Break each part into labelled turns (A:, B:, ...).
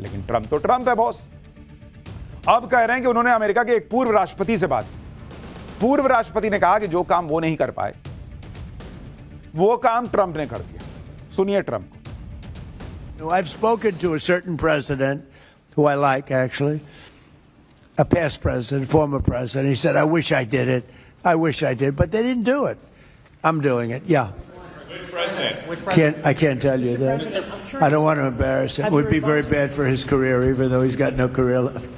A: लेकिन ट्रंप तो ट्रंप है बॉस। अब कह रहे हैं कि उन्होंने अमेरिका के एक पूर्व राष्ट्रपति से बात की। पूर्व राष्ट्रपति ने कहा कि जो काम वो नहीं कर पाए वो काम ट्रंप ने कर दिया। सुनिए ट्रंप को।
B: I've spoken to a certain president who I like, actually, a past president, former president. He said, I wish I did it. I wish I did, but they didn't do it. I'm doing it. Yeah.
C: Which president?
B: I can't tell you that. I don't want to embarrass him. It would be very bad for his career, even though he's got no career left.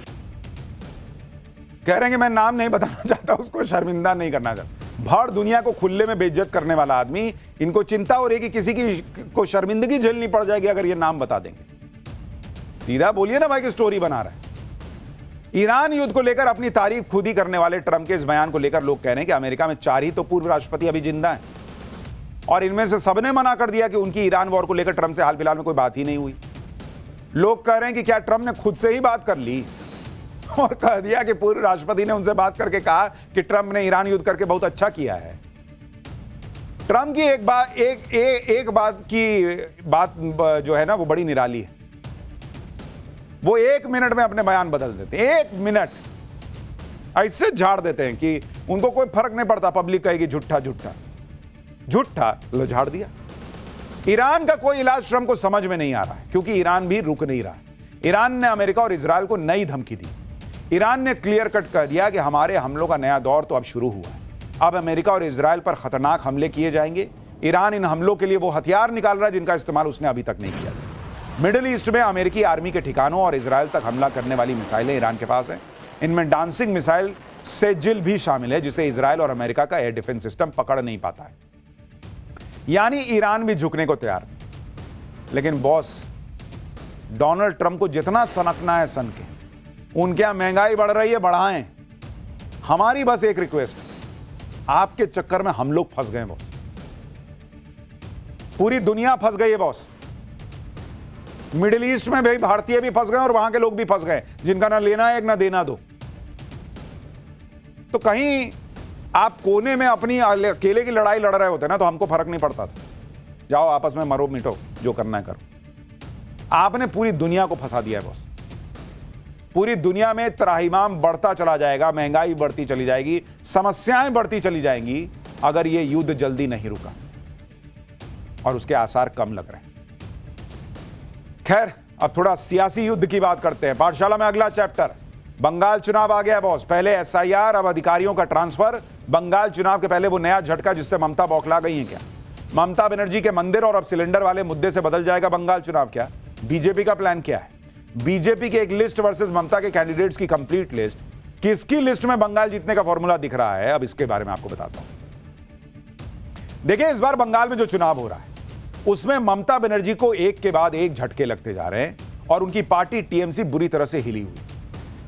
A: कह रहे हैं कि मैं नाम नहीं बताना चाहता, उसको शर्मिंदा नहीं करना चाहता। भर दुनिया को खुले में बेइज्जत करने वाला आदमी, इनको चिंता हो रही है कि किसी की को शर्मिंदगी झेलनी पड़ जाएगी अगर ये नाम बता देंगे। सीधा बोलिए ना भाई कि स्टोरी बना रहा है। ईरान युद्ध को लेकर अपनी तारीफ खुद ही करने वाले ट्रंप के इस बयान को लेकर लोग कह रहे हैं कि अमेरिका में 4 ही तो पूर्व राष्ट्रपति अभी जिंदा हैं और इनमें से सबने मना कर दिया कि उनकी ईरान वॉर को लेकर ट्रंप से हाल फिलहाल में कोई बात ही नहीं हुई। लोग कह रहे हैं कि क्या ट्रंप ने खुद से ही बात कर ली और कह दिया कि पूर्व राष्ट्रपति ने उनसे बात करके कहा कि ट्रंप ने ईरान युद्ध करके बहुत अच्छा किया है। ट्रंप की एक बात जो है ना वो बड़ी निराली है। वो 1 मिनट में अपने बयान बदल देते हैं। 1 मिनट ऐसे झाड़ देते हैं कि उनको कोई फर्क नहीं पड़ता। पब्लिक कहेगी झूठा झूठा झूठा, लो झाड़ दिया। ईरान का कोई इलाज ट्रंप को समझ में नहीं आ रहा है क्योंकि ईरान भी रुक नहीं रहा। ईरान ने अमेरिका और इजराइल को नई धमकी दी। ईरान ने क्लियर कट कर दिया कि हमारे हमलों का नया दौर तो अब शुरू हुआ है। अब अमेरिका और इजराइल पर खतरनाक हमले किए जाएंगे। ईरान इन हमलों के लिए वो हथियार निकाल रहा है जिनका इस्तेमाल उसने अभी तक नहीं किया था। मिडिल ईस्ट में अमेरिकी आर्मी के ठिकानों और इजराइल तक हमला करने वाली मिसाइलें ईरान के पास हैं। इनमें डांसिंग मिसाइल सेजिल भी शामिल है जिसे इजराइल और अमेरिका का एयर डिफेंस सिस्टम पकड़ नहीं पाता है। यानी ईरान भी झुकने को तैयार नहीं। लेकिन बॉस, डोनाल्ड ट्रंप को जितना सनकना है सन के, उनके यहां महंगाई बढ़ रही है, बढ़ाएं। हमारी बस एक रिक्वेस्ट, आपके चक्कर में हम लोग फंस गए बॉस। पूरी दुनिया फंस गई है बॉस। मिडिल ईस्ट में भाई भारतीय भी फंस गए और वहां के लोग भी फंस गए जिनका ना लेना है एक ना देना दो। तो कहीं आप कोने में अपनी अकेले की लड़ाई लड़ रहे होते ना तो हमको फर्क नहीं पड़ता था। जाओ आपस में मरो मिटो, जो करना है करो। आपने पूरी दुनिया को फंसा दिया है बॉस। पूरी दुनिया में त्राहिमाम बढ़ता चला जाएगा, महंगाई बढ़ती चली जाएगी, समस्याएं बढ़ती चली जाएंगी अगर यह युद्ध जल्दी नहीं रुका, और उसके आसार कम लग रहे हैं। खैर, अब थोड़ा सियासी युद्ध की बात करते हैं। पाठशाला में अगला चैप्टर, बंगाल चुनाव आ गया है बॉस। पहले एसआईआर, अब अधिकारियों का ट्रांसफर। बंगाल चुनाव के पहले वो नया झटका जिससे ममता बौखला गई है क्या? ममता बनर्जी के मंदिर और अब सिलेंडर वाले मुद्दे से बदल जाएगा बंगाल चुनाव क्या? बीजेपी का प्लान क्या है? बीजेपी की एक लिस्ट वर्सेस ममता के कैंडिडेट्स की कंप्लीट लिस्ट। किसकी लिस्ट में बंगाल जीतने का फॉर्मूला दिख रहा है, अब इसके बारे में आपको बताता हूं। देखिए, इस बार बंगाल में जो चुनाव हो रहा है उसमें ममता बनर्जी को एक के बाद एक झटके लगते जा रहे हैं और उनकी पार्टी टीएमसी बुरी तरह से हिली हुई।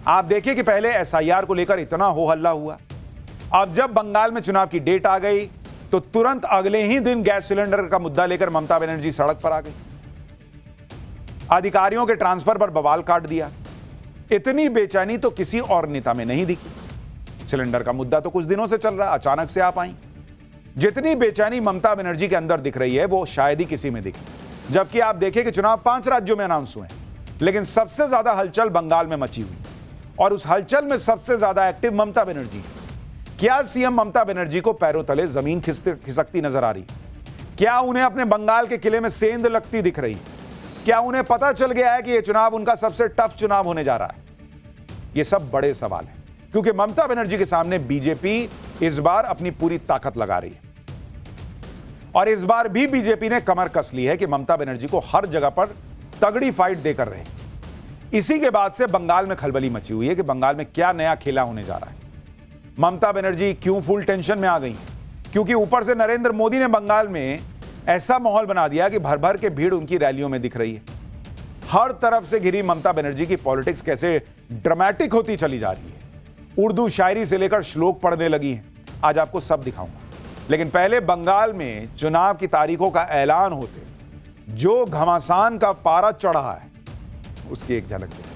A: आप देखिए कि पहले एसआईआर को लेकर इतना हो हल्ला हुआ, अब जब बंगाल में चुनाव की डेट आ गई तो तुरंत अगले ही दिन गैस सिलेंडर का मुद्दा लेकर ममता बनर्जी सड़क पर आ गई। अधिकारियों के ट्रांसफर पर बवाल काट दिया। इतनी बेचैनी तो किसी और नेता में नहीं दिखी। सिलेंडर का मुद्दा तो कुछ दिनों से चल रहा, अचानक से आप आई। जितनी बेचैनी ममता बनर्जी के अंदर दिख रही है वो शायद ही किसी में दिखे। जबकि आप देखिए कि चुनाव 5 राज्यों में अनाउंस हुए, लेकिन सबसे ज्यादा हलचल बंगाल में मची हुई और उस हलचल में सबसे ज्यादा एक्टिव ममता बनर्जी। क्या सीएम ममता बनर्जी को पैरों तले जमीन खिसकती नजर आ रही? क्या उन्हें अपने बंगाल के किले में सेंध लगती दिख रही? क्या उन्हें पता चल गया है कि यह चुनाव उनका सबसे टफ चुनाव होने जा रहा है? ये सब बड़े सवाल हैं क्योंकि ममता बनर्जी के सामने बीजेपी इस बार अपनी पूरी ताकत लगा रही है और इस बार भी बीजेपी ने कमर कस ली है कि ममता बनर्जी को हर जगह पर तगड़ी फाइट देकर रहे। इसी के बाद से बंगाल में खलबली मची हुई है कि बंगाल में क्या नया खेला होने जा रहा है। ममता बनर्जी क्यों फुल टेंशन में आ गई? क्योंकि ऊपर से नरेंद्र मोदी ने बंगाल में ऐसा माहौल बना दिया कि भर भर के भीड़ उनकी रैलियों में दिख रही है। हर तरफ से घिरी ममता बनर्जी की पॉलिटिक्स कैसे ड्रामेटिक होती चली जा रही है। उर्दू शायरी से लेकर श्लोक पढ़ने लगी है। आज आपको सब दिखाऊंगा, लेकिन पहले बंगाल में चुनाव की तारीखों का ऐलान होते जो घमासान का पारा चढ़ा है उसकी एक झलक देखिए।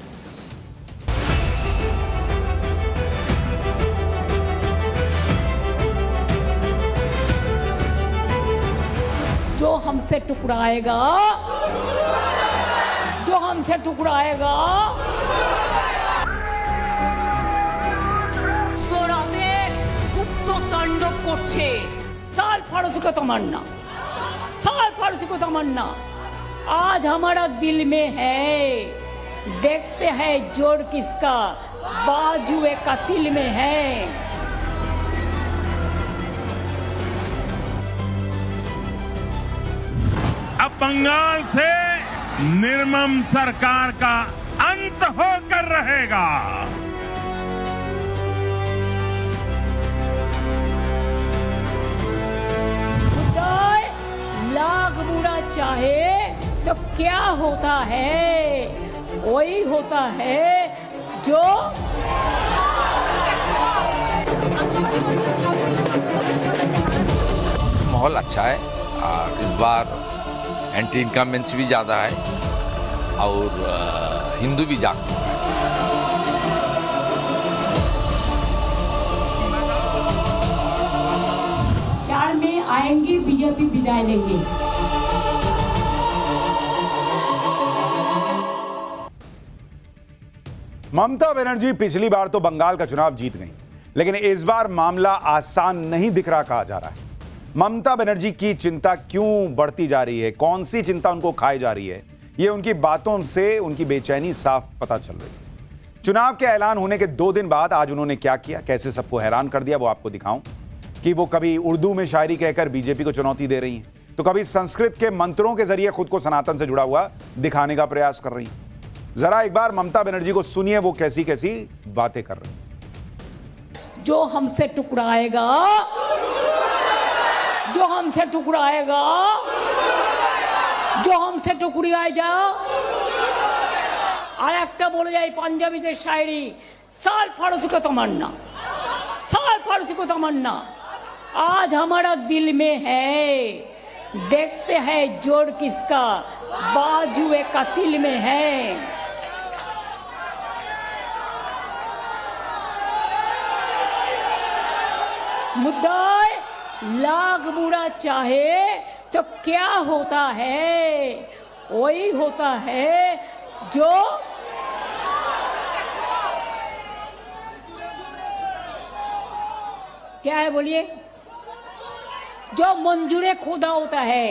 D: जो हमसे टकराएगा, जो हमसे टुकराएगा तो রাতে গুপ্ত তাণ্ডব করছে साल फारसी को तमन्ना साल फारसी को तमन्ना आज हमारा दिल में है देखते हैं जोर किसका बाजुए कातिल में है।
C: अब बंगाल से निर्मम सरकार का अंत होकर रहेगा।
D: खुदाई लाख बुरा चाहे तो क्या होता है वही होता है जो
E: माहौल अच्छा है और इस बार एंटी इनकम्बेंसी भी ज़्यादा है और हिंदू भी जाग चुका है।
D: चार में आएंगे बीजेपी विदाई लेंगे।
A: ममता बनर्जी पिछली बार तो बंगाल का चुनाव जीत गई, लेकिन इस बार मामला आसान नहीं दिख रहा कहा जा रहा है। ममता बनर्जी की चिंता क्यों बढ़ती जा रही है, कौन सी चिंता उनको खाई जा रही है, ये उनकी बातों से उनकी बेचैनी साफ पता चल रही है। चुनाव के ऐलान होने के 2 दिन बाद आज उन्होंने क्या किया, कैसे सबको हैरान कर दिया, वो आपको दिखाऊं कि वो कभी उर्दू में शायरी कहकर बीजेपी को चुनौती दे रही हैं, तो कभी संस्कृत के मंत्रों के जरिए खुद को सनातन से जुड़ा हुआ दिखाने का प्रयास कर रही हैं। जरा एक बार ममता बनर्जी को सुनिए, वो कैसी कैसी बातें कर रही हैं।
D: जो हमसे टुकराएगा जो हमसे टुकराएगा जो हमसे टुकड़ियाए जाओ আর একটা বলে যাই পাঞ্জাবিদের শায়রি साल फारसी को तमन्ना साल फारसी को तमन्ना आज हमारा दिल में है देखते हैं जोर किसका बाजुए कातिल में है। मुद्दाई लाख बुरा चाहे तो क्या होता है वही होता है जो क्या है बोलिए जो मंजूरे खुदा होता है।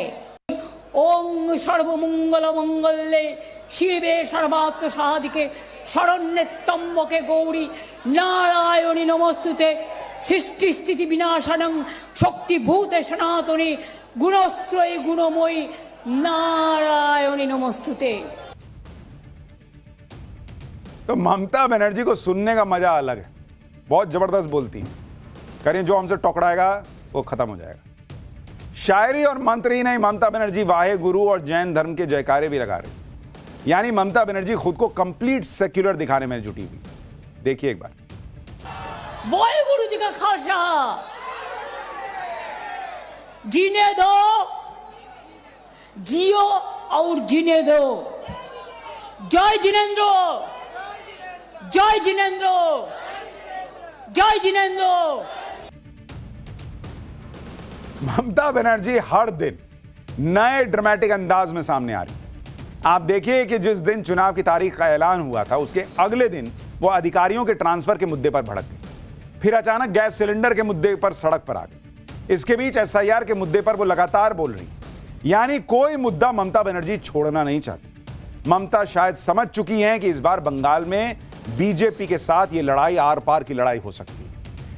D: ओम सर्वमंगल मंगल्ये शिवे सर्वार्थ साधिके शरण्ये त्र्यंबके गौरी नारायणी नमस्तुते सृष्टि स्थिति विनाशनं शक्तिभूते सनातनी गुणश्रयी गुणमयी नारायणी नमस्तुते।
A: तो ममता बनर्जी को सुनने का मजा अलग है, बहुत जबरदस्त बोलती है। करें जो हमसे टकराएगा वो खत्म हो जाएगा। शायरी और मंत्र ही नहीं, ममता बनर्जी वाहे गुरु और जैन धर्म के जयकारे भी लगा रही। यानी ममता बनर्जी खुद को कंप्लीट सेक्युलर दिखाने में जुटी हुई। देखिए एक बार।
D: वाहे गुरु जी का खालसा जीने दो जियो और जीने दो। जय जिनेंद्र जय जिनेंद्र जय जिनेंद्र।
A: ममता बनर्जी हर दिन नए ड्रामेटिक अंदाज में सामने आ रही। आप देखिए कि जिस दिन चुनाव की तारीख का ऐलान हुआ था उसके अगले दिन वो अधिकारियों के ट्रांसफर के मुद्दे पर भड़क गई, फिर अचानक गैस सिलेंडर के मुद्दे पर सड़क पर आ गई। इसके बीच एसआईआर के मुद्दे पर वो लगातार बोल रही। यानी कोई मुद्दा ममता बनर्जी छोड़ना नहीं चाहती। ममता शायद समझ चुकी हैं कि इस बार बंगाल में बीजेपी के साथ ये लड़ाई आर पार की लड़ाई हो सकती है।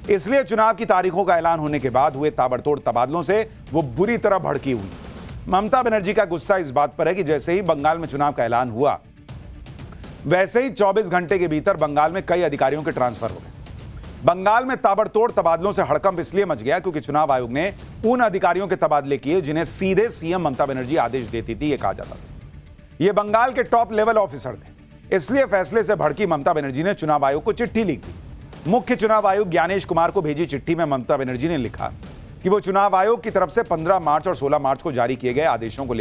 A: इसलिए चुनाव की तारीखों का ऐलान होने के बाद हुए ताबड़तोड़ तबादलों से वो बुरी तरह भड़की हुई। ममता बनर्जी का गुस्सा इस बात पर है कि जैसे ही बंगाल में चुनाव का ऐलान हुआ वैसे ही 24 घंटे के भीतर बंगाल में कई अधिकारियों के ट्रांसफर हो गए। बंगाल में ताबड़तोड़ तबादलों से हड़कंप इसलिए मच गया क्योंकि चुनाव आयोग ने उन अधिकारियों के तबादले किए जिन्हें सीधे सीएम ममता बनर्जी आदेश देती थी, ये कहा जाता था। ये बंगाल के टॉप लेवल ऑफिसर थे। इसलिए फैसले से भड़की ममता बनर्जी ने चुनाव आयोग को चिट्ठी लिख दी। मुख्य चुनाव आयुक्त ज्ञानेश कुमार को भेजी चिट्ठी में ममता बनर्जी ने लिखा कि वो चुनाव आयोग की तरफ से 15 मार्च और 16 मार्च को जारी किए गए आदेशों को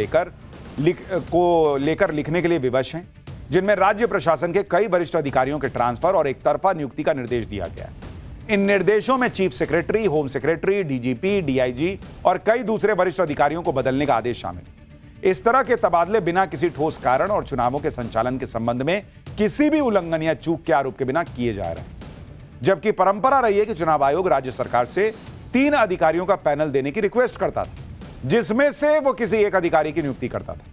A: लेकर लिखने के लिए विवश हैं, जिनमें राज्य प्रशासन के कई वरिष्ठ अधिकारियों के ट्रांसफर और एक तरफा नियुक्ति का निर्देश दिया गया है। इन निर्देशों में chief secretary, home secretary, DGP, DIG और कई दूसरे वरिष्ठ अधिकारियों को बदलने का आदेश शामिल है। इस तरह के तबादले बिना किसी ठोस कारण और चुनावों के संचालन के संबंध में किसी भी उल्लंघन या चूक के आरोप के बिना किए जा रहे हैं, जबकि परंपरा रही है कि चुनाव आयोग राज्य सरकार से 3 अधिकारियों का पैनल देने की रिक्वेस्ट करता था, जिसमें से वो किसी एक अधिकारी की नियुक्ति करता था।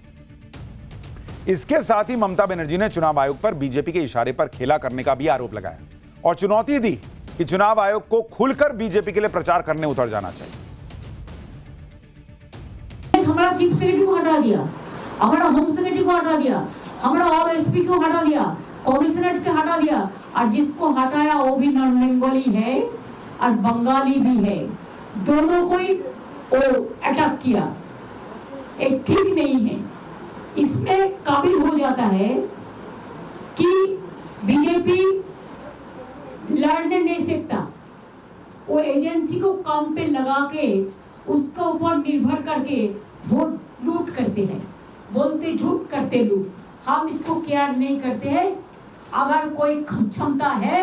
A: इसके साथ ही ममता बनर्जी ने चुनाव आयोग पर बीजेपी के इशारे पर खेला करने का भी आरोप लगाया और चुनौती दी कि चुनाव आयोग को खुलकर बीजेपी के लिए प्रचार करने उतर जाना चाहिए।
D: हमारा चीफ सेक्रेटरी को हटा दिया, हमारा होम सेक्रेटरी को हटा दिया, हमारा और एसपी को हटा दिया, कमिश्नरेट को हटा दिया, और जिसको हटाया वो भी नॉन बंगाली है और बंगाली भी है, दोनों को ही वो अटैक किया। एक ठीक नहीं है। इसमें काबिल हो जाता है कि बीजेपी लड़ने नहीं सकता, वो एजेंसी को काम पे लगा के उसका ऊपर निर्भर करके वोट लूट करते हैं, बोलते झूठ करते लूट। हम इसको केयर नहीं करते हैं। अगर कोई क्षमता है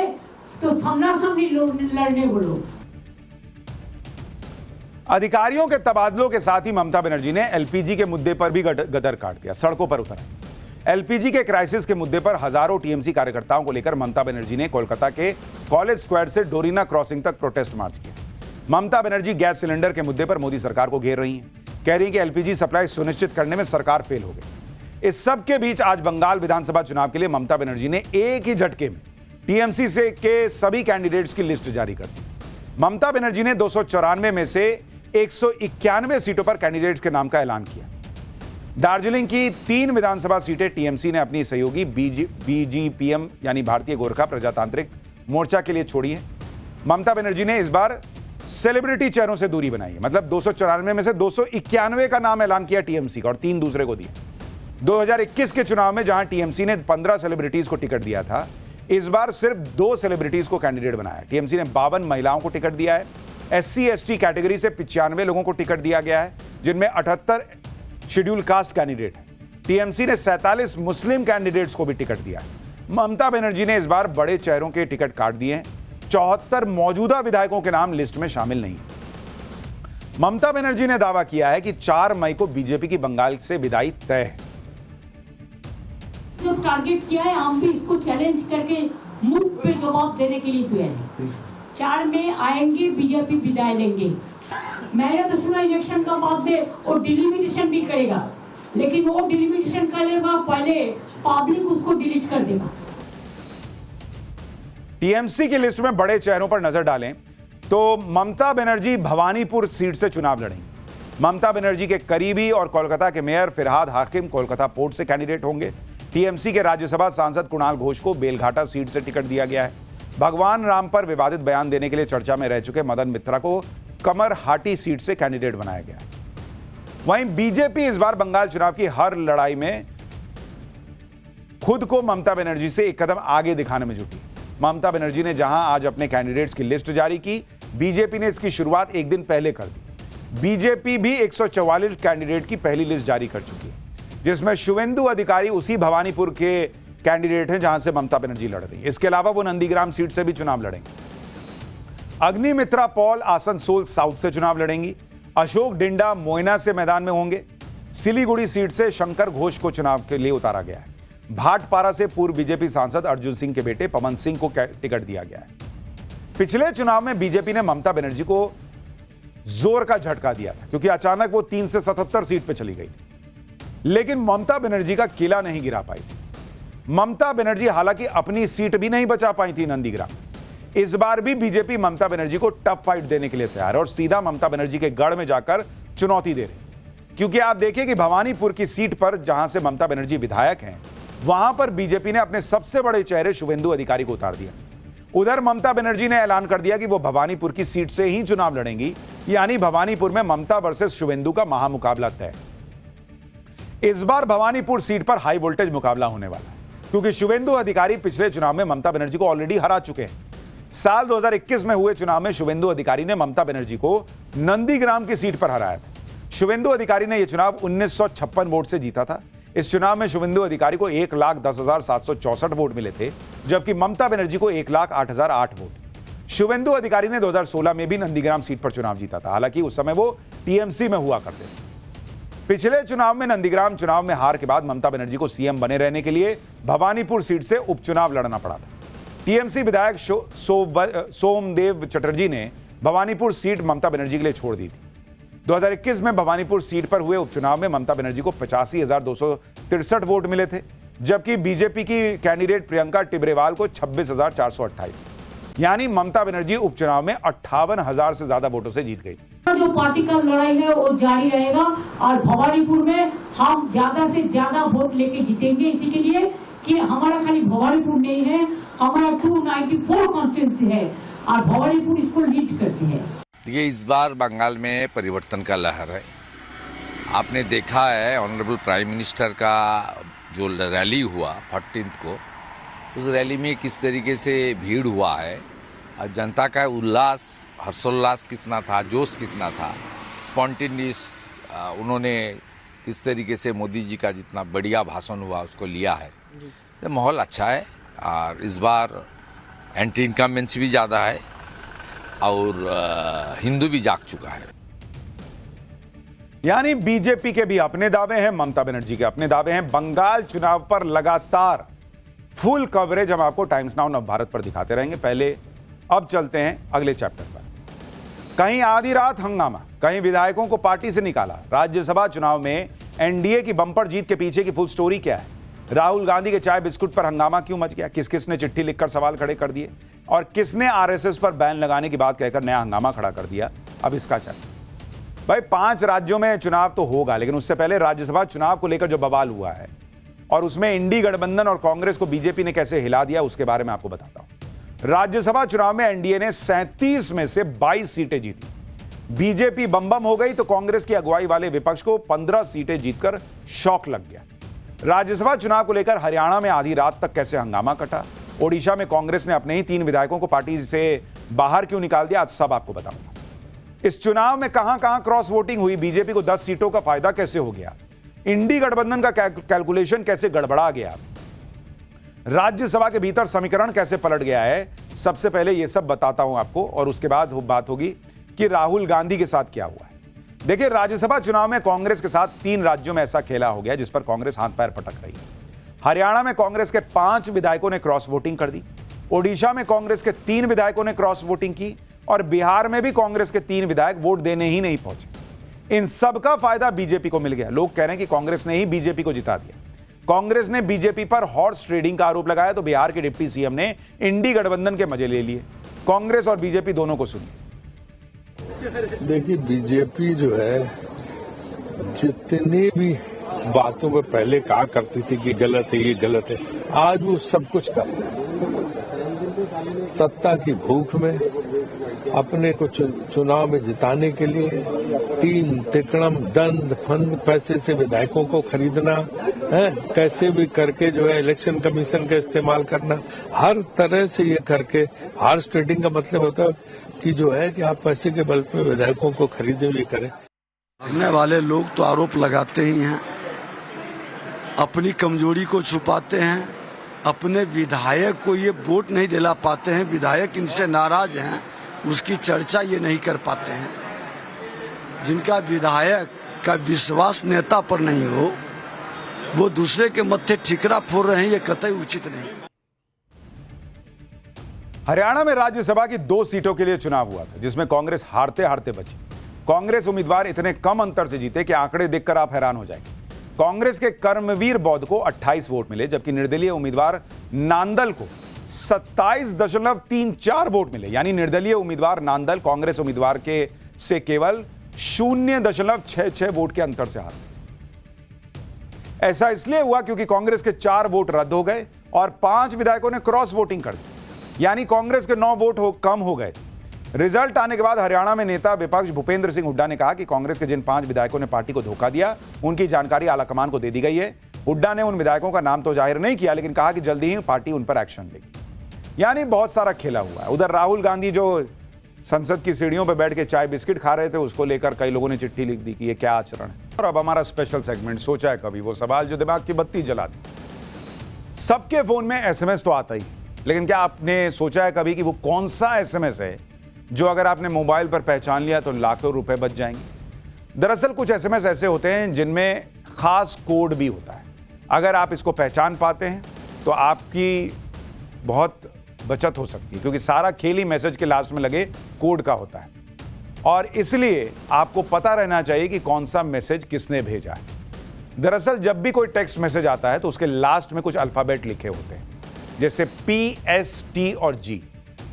D: तो सामना सामनी लड़ने बोलो।
A: अधिकारियों के तबादलों के साथ ही ममता बनर्जी ने एलपीजी के मुद्दे पर भी गदर काट दिया, सड़कों पर उतर आए। एलपीजी के क्राइसिस के मुद्दे पर हजारों टीएमसी कार्यकर्ताओं को लेकर ममता बनर्जी ने कोलकाता के कॉलेज स्क्वायर से डोरीना क्रॉसिंग तक प्रोटेस्ट मार्च किया। ममता बनर्जी गैस सिलेंडर के मुद्दे पर मोदी सरकार को घेर रही हैं, कह रही हैं कि एलपीजी सप्लाई सुनिश्चित करने में सरकार फेल हो गई। इस सब के बीच आज बंगाल विधानसभा चुनाव के लिए ममता बनर्जी ने एक ही झटके में टीएमसी से के सभी कैंडिडेट्स की लिस्ट जारी कर दी। ममता बनर्जी ने 294 में से 191 सीटों पर कैंडिडेट्स के नाम का ऐलान किया। दार्जिलिंग की 3 विधानसभा सीटें टीएमसी ने अपनी सहयोगी बीजीपीएम यानी भारतीय गोरखा प्रजातांत्रिक मोर्चा के लिए छोड़ी है। ममता बनर्जी ने इस बार सेलिब्रिटी चेहरों से दूरी बनाई है, मतलब 294 में से 291 का नाम ऐलान किया टीएमसी का और 3 दूसरे को दिए। 2021 के चुनाव में जहां टीएमसी ने 15 सेलिब्रिटीज को टिकट दिया था, इस बार सिर्फ 2 सेलिब्रिटीज को कैंडिडेट बनाया। टीएमसी ने 52 महिलाओं को टिकट दिया है। SC/ST कैटेगरी से 95 लोगों को टिकट दिया गया है, जिनमें 78 शेड्यूल कास्ट कैंडिडेट हैं। टीएमसी ने 47 मुस्लिम कैंडिडेट्स को भी टिकट दिया है। ममता बनर्जी ने इस बार बड़े चेहरों के टिकट काट दिए हैं। 74 मौजूदा विधायकों के नाम लिस्ट में शामिल नहीं। ममता बनर्जी ने दावा किया है कि 4 मई को बीजेपी की बंगाल से विदाई तय है।
D: जो टारगेट किया है, हम भी इसको चैलेंज करके मुंह पे जवाब देने के लिए तैयार हैं। 4 में आएंगे, बीजेपी विदाई लेंगे। मैंने तो सुना इलेक्शन का बाद में वो डिलिमिटेशन भी करेगा, लेकिन वो डिलिमिटेशन करेगा पहले पब्लिक उसको डिलीट कर देगा।
A: टीएमसी की लिस्ट में बड़े चेहरों पर नजर डालें तो ममता बनर्जी भवानीपुर सीट से चुनाव लड़ेंगी। ममता बनर्जी के करीबी और कोलकाता के मेयर फिरहाद हाकिम कोलकाता पोर्ट से कैंडिडेट होंगे। टीएमसी के राज्यसभा सांसद कुणाल घोष को बेलघाटा सीट से टिकट दिया गया है। भगवान राम पर विवादित बयान देने के लिए चर्चा में रह चुके मदन मित्रा को कमरहाटी सीट से कैंडिडेट बनाया गया। वहीं बीजेपी इस बार बंगाल चुनाव की हर लड़ाई में खुद को ममता बनर्जी से एक कदम आगे दिखाने में जुटी। ममता बनर्जी ने जहां आज अपने कैंडिडेट्स की लिस्ट जारी की, बीजेपी ने इसकी शुरुआत एक दिन पहले कर दी। बीजेपी भी 144 कैंडिडेट की पहली लिस्ट जारी कर चुकी है, जिसमें शुवेंदु अधिकारी उसी भवानीपुर के कैंडिडेट हैं जहां से ममता बनर्जी लड़ रही है। इसके अलावा वो नंदीग्राम सीट से भी चुनाव लड़ेंगे। अग्निमित्रा पॉल आसनसोल साउथ से चुनाव लड़ेंगी। अशोक डिंडा मोयना से मैदान में होंगे। सिलीगुड़ी सीट से शंकर घोष को चुनाव के लिए उतारा गया है। भाटपारा से पूर्व बीजेपी सांसद अर्जुन सिंह के बेटे पवन सिंह को टिकट दिया गया है। पिछले चुनाव में बीजेपी ने ममता बनर्जी को जोर का झटका दिया था, क्योंकि अचानक वो 3 से 77 सीट पे चली गई थी, लेकिन ममता बनर्जी का किला नहीं गिरा पाई थी। ममता बनर्जी हालांकि अपनी सीट भी नहीं बचा पाई थी नंदीग्राम। इस बार भी बीजेपी ममता बनर्जी को टफ फाइट देने के लिए तैयार है और सीधा ममता बनर्जी के गढ़ में जाकर चुनौती दे रही। क्योंकि आप देखिए कि भवानीपुर की सीट पर जहां से ममता बनर्जी विधायक हैं, वहां पर बीजेपी ने अपने सबसे बड़े चेहरे शुवेंदु अधिकारी को उतार दिया। उधर ममता बनर्जी ने ऐलान कर दिया कि वो भवानीपुर की सीट से ही चुनाव लड़ेंगी, यानी भवानीपुर में ममता वर्सेस शुवेंदु का महामुकाबला तय। इस बार भवानीपुर सीट पर हाई वोल्टेज मुकाबला होने वाला है, क्योंकि शुवेंदु अधिकारी पिछले चुनाव में ममता बनर्जी को ऑलरेडी हरा चुके हैं। साल 2021 में हुए चुनाव में शुवेंदु अधिकारी ने ममता बनर्जी को नंदीग्राम की सीट पर हराया था। शुवेंदु अधिकारी ने यह चुनाव 1956 वोट से जीता था। इस चुनाव में शुवेंदु अधिकारी को 1,10,764 वोट मिले थे, जबकि ममता बनर्जी को 1,08,008 वोट। शुवेंदु अधिकारी ने 2016 में भी नंदीग्राम सीट पर चुनाव जीता था, हालांकि उस समय वो टीएमसी में हुआ करते थे। पिछले चुनाव में नंदीग्राम चुनाव में हार के बाद ममता बनर्जी को सीएम बने रहने के लिए भवानीपुर सीट से उपचुनाव लड़ना पड़ा था। टीएमसी विधायक सोमदेव चटर्जी ने भवानीपुर सीट ममता बनर्जी के लिए छोड़ दी थी। 2021 में भवानीपुर सीट पर हुए उपचुनाव में ममता बनर्जी को 85,263 वोट मिले थे, जबकि बीजेपी की कैंडिडेट प्रियंका टिब्रेवाल को 26,428, यानी ममता बनर्जी उपचुनाव में 58,000 से ज्यादा वोटों से जीत गई थी।
D: जो पार्टी का लड़ाई है वो जारी रहेगा और भवानीपुर में हम ज्यादा से ज्यादा वोट लेके जीतेंगे, इसी के लिए कि हमारा खाली भवानीपुर नहीं है, हमारा 294 कॉन्स्टिट्यूंसी है और भवानीपुर इसको लीड करती है।
E: देखिए, इस बार बंगाल में परिवर्तन का लहर है। आपने देखा है ऑनरेबल प्राइम मिनिस्टर का जो रैली हुआ 14 को, उस रैली में किस तरीके से भीड़ हुआ है और जनता का उल्लास, हर्षोल्लास कितना था, जोश कितना था, स्पॉन्टेनियस उन्होंने किस तरीके से मोदी जी का जितना बढ़िया भाषण हुआ उसको लिया है। तो माहौल अच्छा है और इस बार एंटी इनकम्बेंसी भी ज़्यादा है और हिंदू भी जाग चुका है।
A: यानी बीजेपी के भी अपने दावे हैं, ममता बनर्जी के अपने दावे हैं। बंगाल चुनाव पर लगातार फुल कवरेज हम आपको टाइम्स नाउ नवभारत पर दिखाते रहेंगे। पहले अब चलते हैं अगले चैप्टर पर। कहीं आधी रात हंगामा, कहीं विधायकों को पार्टी से निकाला। राज्यसभा चुनाव में एनडीए की बंपर जीत के पीछे की फुल स्टोरी क्या है? राहुल गांधी के चाय बिस्कुट पर हंगामा क्यों मच गया? किस किस ने चिट्ठी लिखकर सवाल खड़े कर दिए और किसने आरएसएस पर बैन लगाने की बात कहकर नया हंगामा खड़ा कर दिया? अब इसका चैप्टर। भाई 5 राज्यों में चुनाव तो होगा, लेकिन उससे पहले राज्यसभा चुनाव को लेकर जो बवाल हुआ है और उसमें इंडी गठबंधन और कांग्रेस को बीजेपी ने कैसे हिला दिया, उसके बारे में आपको बताता हूं। राज्यसभा चुनाव में एनडीए ने 37 में से 22 सीटें जीती। बीजेपी बम हो गई तो कांग्रेस की अगुवाई वाले विपक्ष को 15 सीटें जीतकर शॉक लग गया। राज्यसभा चुनाव को लेकर हरियाणा में आधी रात तक कैसे हंगामा कटा, ओडिशा में कांग्रेस ने अपने ही 3 विधायकों को पार्टी से बाहर क्यों निकाल दिया, आज सब आपको बताऊंगा। इस चुनाव में कहां क्रॉस वोटिंग हुई, बीजेपी को 10 सीटों का फायदा कैसे हो गया, इंडी गठबंधन का कैलकुलेशन कैसे गड़बड़ा गया, राज्यसभा के भीतर समीकरण कैसे पलट गया है, सबसे पहले यह सब बताता हूं आपको और उसके बाद बात होगी कि राहुल गांधी के साथ क्या हुआ है। देखिए, राज्यसभा चुनाव में कांग्रेस के साथ 3 राज्यों में ऐसा खेला हो गया जिस पर कांग्रेस हाथ पैर पटक रही है। हरियाणा में कांग्रेस के 5 विधायकों ने क्रॉस वोटिंग कर दी, ओडिशा में कांग्रेस के 3 विधायकों ने क्रॉस वोटिंग की और बिहार में भी कांग्रेस के 3 विधायक वोट देने ही नहीं पहुंचे। इन सब का फायदा बीजेपी को मिल गया। लोग कह रहे हैं कि कांग्रेस ने ही बीजेपी को जिता दिया। कांग्रेस ने बीजेपी पर हॉर्स ट्रेडिंग का आरोप लगाया तो बिहार के डिप्टी सीएम ने इंडी गठबंधन के मजे ले लिए। कांग्रेस और बीजेपी दोनों को सुनिए।
F: देखिए, बीजेपी जो है जितनी भी बातों में पहले कहा करती थी कि गलत है, ये गलत है, आज वो सब कुछ कर रहे हैं। सत्ता की भूख में अपने को चुनाव में जिताने के लिए 3 तिकड़म दंड फंद पैसे से विधायकों को खरीदना है, कैसे भी करके जो है इलेक्शन कमीशन का इस्तेमाल करना, हर तरह से ये करके हॉर्स ट्रेडिंग का मतलब होता है कि जो है कि आप पैसे के बल पे विधायकों को खरीदे, ये करें।
G: करने वाले लोग तो आरोप लगाते ही हैं, अपनी कमजोरी को छुपाते हैं, अपने विधायक को ये वोट नहीं दिला पाते हैं, विधायक इनसे नाराज हैं, उसकी चर्चा ये नहीं कर पाते हैं। जिनका विधायक का विश्वास नेता पर नहीं हो, वो दूसरे के मत्थे ठिकरा फोड़ रहे हैं, ये कतई उचित नहीं।
A: हरियाणा में राज्यसभा की 2 सीटों के लिए चुनाव हुआ था जिसमें कांग्रेस हारते हारते बची। कांग्रेस उम्मीदवार इतने कम अंतर से जीते कि आंकड़े देखकर आप हैरान हो जाएंगे। कांग्रेस के कर्मवीर बौद्ध को 28 वोट मिले, जबकि निर्दलीय उम्मीदवार नांदल को 27.34 वोट मिले। यानी निर्दलीय उम्मीदवार नांदल कांग्रेस उम्मीदवार के से केवल 0.66 वोट के अंतर से हारे। ऐसा इसलिए हुआ क्योंकि कांग्रेस के 4 वोट रद्द हो गए और 5 विधायकों ने क्रॉस वोटिंग कर दी, यानी कांग्रेस के 9 वोट कम हो गए। रिजल्ट आने के बाद हरियाणा में नेता विपक्ष भूपेंद्र सिंह हुड्डा ने कहा कि कांग्रेस के जिन 5 विधायकों ने पार्टी को धोखा दिया, उनकी जानकारी आलाकमान को दे दी गई है। हुड्डा ने उन विधायकों का नाम तो जाहिर नहीं किया, लेकिन कहा कि जल्दी ही पार्टी उन पर एक्शन लेगी। यानी बहुत सारा खेला हुआ है। उधर राहुल गांधी जो संसद की सीढ़ियों पर बैठ के चाय बिस्किट खा रहे थे, उसको लेकर कई लोगों ने चिट्ठी लिख दी कि ये क्या आचरण है। और अब हमारा स्पेशल सेगमेंट सोचा है कभी, वो सवाल जो दिमाग की बत्ती जला दे। सबके फोन में एसएमएस तो आता ही, लेकिन क्या आपने सोचा है कभी कि वो कौन सा एसएमएस है जो अगर आपने मोबाइल पर पहचान लिया तो लाखों रुपए बच जाएंगे? दरअसल कुछ एसएमएस ऐसे होते हैं जिनमें खास कोड भी होता है। अगर आप इसको पहचान पाते हैं तो आपकी बहुत बचत हो सकती है, क्योंकि सारा खेल ही मैसेज के लास्ट में लगे कोड का होता है। और इसलिए आपको पता रहना चाहिए कि कौन सा मैसेज किसने भेजा है। दरअसल जब भी कोई टेक्स्ट मैसेज आता है तो उसके लास्ट में कुछ अल्फाबेट लिखे होते हैं, जैसे P, S, T और G।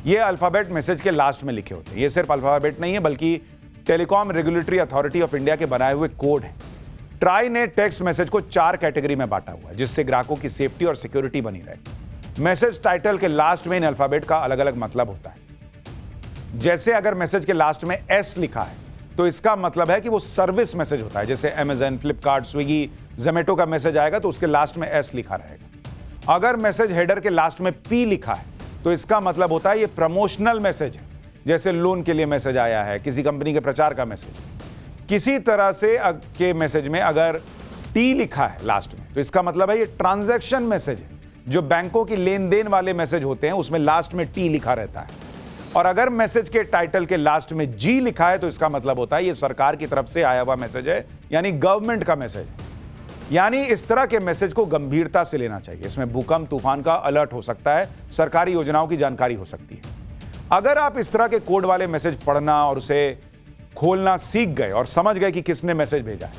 A: ये अल्फाबेट मैसेज के लास्ट में लिखे होते हैं। ये सिर्फ अल्फाबेट नहीं है, बल्कि telecom regulatory authority of India के बनाए हुए कोड है। ट्राई ने टेक्स्ट मैसेज को 4 कैटेगरी में बांटा हुआ है, जिससे ग्राहकों की सेफ्टी और सिक्योरिटी बनी रहे। मैसेज टाइटल के लास्ट में इन अल्फाबेट का अलग अलग मतलब होता है। जैसे अगर मैसेज के लास्ट में S लिखा है तो इसका मतलब है कि वो सर्विस मैसेज होता है। जैसे अमेजन, फ्लिपकार्ट, स्विगी, जोमेटो का मैसेज आएगा तो उसके लास्ट में S लिखा रहेगा। अगर मैसेज हेडर के लास्ट में P लिखा है तो इसका मतलब होता है ये प्रमोशनल मैसेज है, जैसे लोन के लिए मैसेज आया है, किसी कंपनी के प्रचार का मैसेज। किसी तरह से के मैसेज में अगर T लिखा है लास्ट में तो इसका मतलब है ये ट्रांजैक्शन मैसेज है। जो बैंकों की लेन देन वाले मैसेज होते हैं उसमें लास्ट में T लिखा रहता है। और अगर मैसेज के टाइटल के लास्ट में G लिखा है तो इसका मतलब होता है ये सरकार की तरफ से आया हुआ मैसेज है, यानी गवर्नमेंट का मैसेज है। यानी इस तरह के मैसेज को गंभीरता से लेना चाहिए। इसमें भूकंप, तूफान का अलर्ट हो सकता है, सरकारी योजनाओं की जानकारी हो सकती है। अगर आप इस तरह के कोड वाले मैसेज पढ़ना और उसे खोलना सीख गए और समझ गए कि किसने मैसेज भेजा है,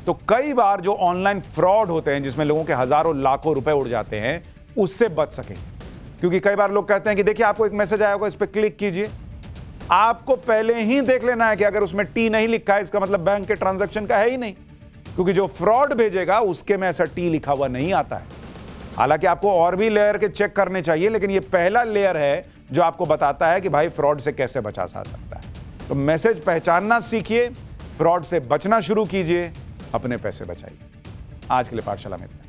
A: तो कई बार जो ऑनलाइन फ्रॉड होते हैं जिसमें लोगों के हजारों लाखों रुपए उड़ जाते हैं, उससे बच सकेंगे। क्योंकि कई बार लोग कहते हैं कि देखिए आपको एक मैसेज आया होगा, इस पर क्लिक कीजिए। आपको पहले ही देख लेना है कि अगर उसमें T नहीं लिखा है इसका मतलब बैंक के ट्रांजैक्शन का है ही नहीं, क्योंकि जो फ्रॉड भेजेगा उसके में ऐसा T लिखा हुआ नहीं आता है। हालांकि आपको और भी लेयर के चेक करने चाहिए, लेकिन ये पहला लेयर है जो आपको बताता है कि भाई फ्रॉड से कैसे बचा जा सकता है। तो मैसेज पहचानना सीखिए, फ्रॉड से बचना शुरू कीजिए, अपने पैसे बचाइए। आज के लिए पाठशाला में इतना।